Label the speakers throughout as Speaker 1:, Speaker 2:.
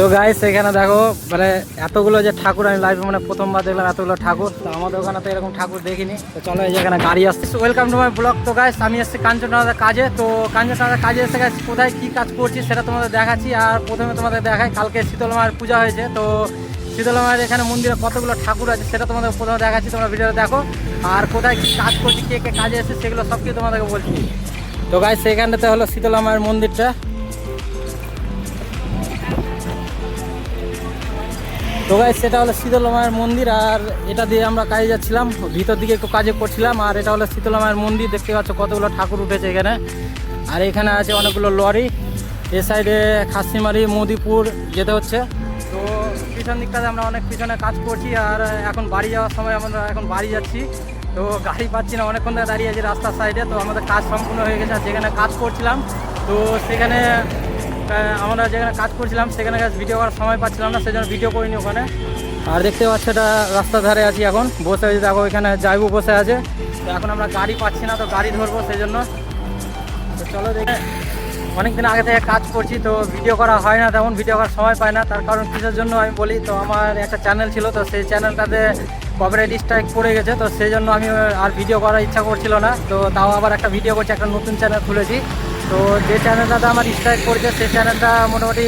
Speaker 1: তো গাইস এখানে দেখো মানে এতগুলো যে ঠাকুর আমি লাইভে মানে প্রথমবার দেখলাম এতগুলো ঠাকুর। তো আমাদের ওখানে তো এরকম ঠাকুর দেখিনি। তো চলো এই যে এখানে গাড়ি আসছে। Welcome to my blog. তো গাইস আমি এসেছি কাঞ্চনজঙ্ঘার কাজে। তো কাঞ্চনজঙ্ঘার কাজে এসে গাইস কোথায় কী কাজ করছি সেটা তোমাদের দেখাচ্ছি। আর প্রথমে তোমাদের দেখাই কালকে শীতলা মায়ের পূজা হয়েছে। তো শীতলা মায়ের এখানে মন্দিরে কতগুলো ঠাকুর আছে সেটা তোমাদের প্রথমে দেখাচ্ছি, তোমরা ভিডিওটা দেখো। আর কোথায় কী কাজ করছি, কে কে কাজে এসে সেগুলো সব কিছু তোমাদেরকে বলছি। তো গাইস সেখানটাতে হলো শীতলা মায়ের মন্দিরটা। তো গাইস সেটা হলো শীতলা মায়ের মন্দির, আর এটা দিয়ে আমরা কাজে যাচ্ছিলাম, ভিতর দিকে একটু কাজে করছিলাম। আর এটা হলো শীতলা মায়ের মন্দির, দেখতে পাচ্ছ কতগুলো ঠাকুর উঠেছে এখানে। আর এখানে আছে অনেকগুলো লরি। এ সাইডে খাসিমারি মদিপুর যেতে হচ্ছে। তো পিছন দিকটাতে আমরা অনেক পিছনে কাজ করছি। আর এখন বাড়ি যাওয়ার সময় আমরা এখন বাড়ি যাচ্ছি। তো গাড়ি পাচ্ছি না, অনেকক্ষণ ধরে দাঁড়িয়ে আছি রাস্তার সাইডে। তো আমাদের কাজ সম্পূর্ণ হয়ে গেছে। আর যেখানে কাজ করছিলাম তো সেখানে আমরা যেখানে কাজ করছিলাম সেখানে ভিডিও করার সময় পাচ্ছিলাম না, সেই জন্য ভিডিও করিনি ওখানে। আর দেখতে পাচ্ছ এটা রাস্তার ধারে আছি এখন বসে আছি, দেখো এখানে যাইবো বসে আছে। তো এখন আমরা গাড়ি পাচ্ছি না, তো গাড়ি ধরবো সেই জন্য। তো চলো দেখে, অনেকদিন আগে থেকে কাজ করছি তো ভিডিও করা হয় না, তেমন ভিডিও করার সময় পায় না। তার কারণ কিসের জন্য আমি বলি, তো আমার একটা চ্যানেল ছিল, তো সেই চ্যানেলটাতে কপিরাইট স্ট্রাইক পড়ে গেছে। তো সেই জন্য আমি আর ভিডিও করার ইচ্ছা করছিল না। তো তাও আবার একটা ভিডিও করছি, একটা নতুন চ্যানেল খুলেছি। তো যে চ্যানেলটাতে আমার স্ট্রাইক করেছে সেই চ্যানেলটা মোটামুটি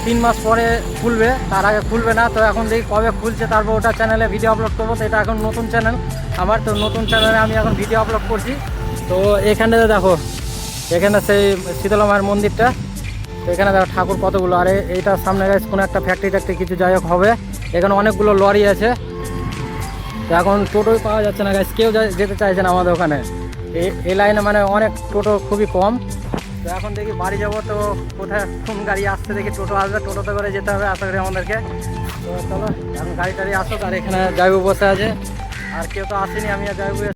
Speaker 1: 3 মাস পরে খুলবে, তার আগে খুলবে না। তো এখন দেখি কবে খুলছে, তারপর ওটা চ্যানেলে ভিডিও আপলোড করবো। তো এটা এখন নতুন চ্যানেল আমার, তো নতুন চ্যানেলে আমি এখন ভিডিও আপলোড করছি। তো এখানটাতে দেখো, এখানে সেই শীতলা মায়ের মন্দিরটা। তো এখানে দেখো ঠাকুর কতগুলো। আর এইটার সামনে গাইস কোনো একটা ফ্যাক্টরি ট্যাক্টরি কিছু যাই হোক হবে। এখানে অনেকগুলো লরি আছে। তো এখন টোটোই পাওয়া যাচ্ছে না গাইস, কেউ যেতে চাইছে না আমাদের ওখানে। এই লাইনে মানে অনেক টোটো খুবই কম। তো এখন দেখি বাড়ি যাবো, তো কোথায় কোন গাড়ি আসছে দেখি, টোটো আসবে, টোটোতে করে যেতে হবে আশা করি আমাদেরকে। তো চলো এখন গাড়ি টাড়ি আসুক। আর এখানে যাইবো বসে আছে, আর কেউ তো আসেনি, আমি আর যাইবো।